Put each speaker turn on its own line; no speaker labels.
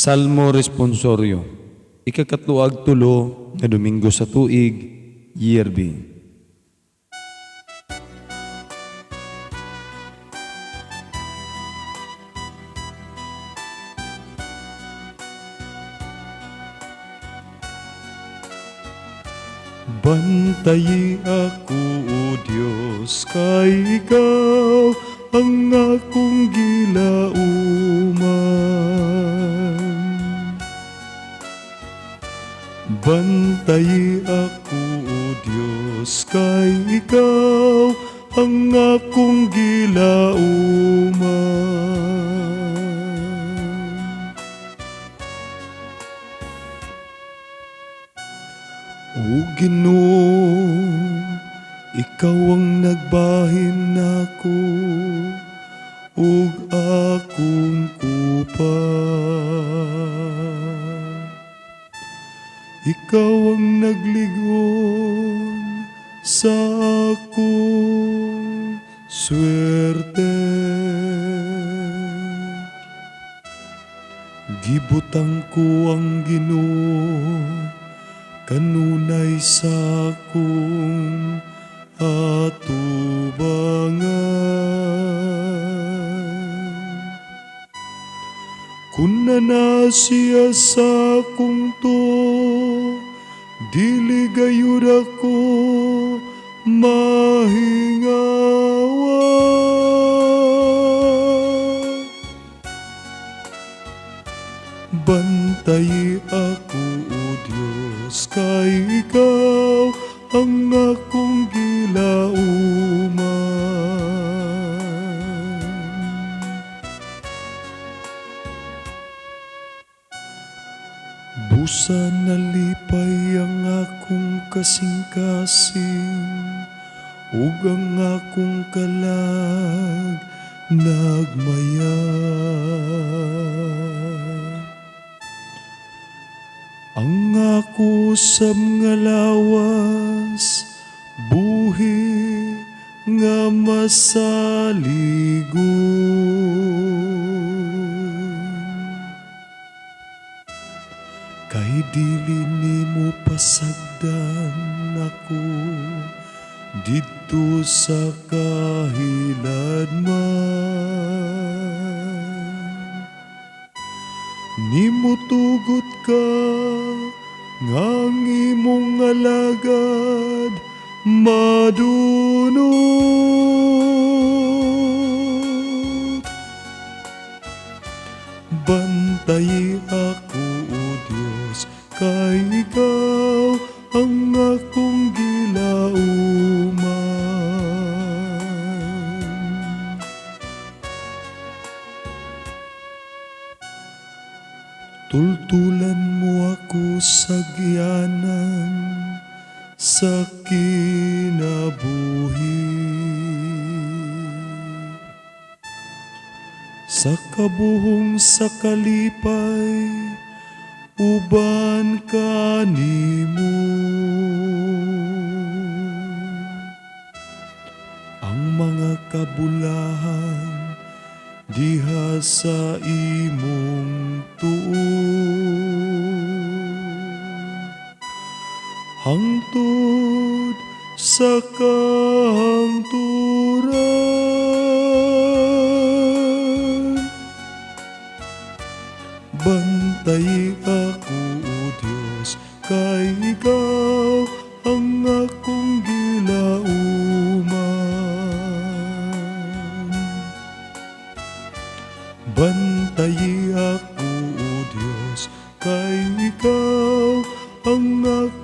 Salmo Responsorio, ikakatluag tulo nga Domingo sa tuig, Year B. Bantayi ako, O Diyos, kay Ikaw ang akong gilauman. Bantayi ako, O Diyos, kay Ikaw ang akong gilauman. O Ginoo, Ikaw ang nagbahin nako, ug akong kupang. Ikaw ang nagligon sa akong swerte. Gibutang ko ang Ginoo kanunay sa akong atubangan. Kun na siya sa akong to, dili gayud ako mahingawa. Bantayi ako, O Diyos, kay Ikaw ang akong gilauman. Busa nalipay ang akong kasing-kasing, ug ang akong kalag nagmayag. Ang ako sa mga lawas, buhi nga masaligon. Kay dili nimo pasagdan ako didto sa kahiladman. Nimo tugot ka ngang imong alagad madunot. Bantayi ako, O Diyos, kay Ikaw ang akong gilauman. Tultulan mo ako sa gianan sa kinabuhi. Sa kabuhong sa kalipay, uban ka nimo. Ang mga kabulahan diha sa imong tuon, hangtod sa kahangturan. Bantayi ako, O Diyos, kay Ikaw ang akong gilauman. Bantayi ako, O Diyos, kay Ikaw ang akong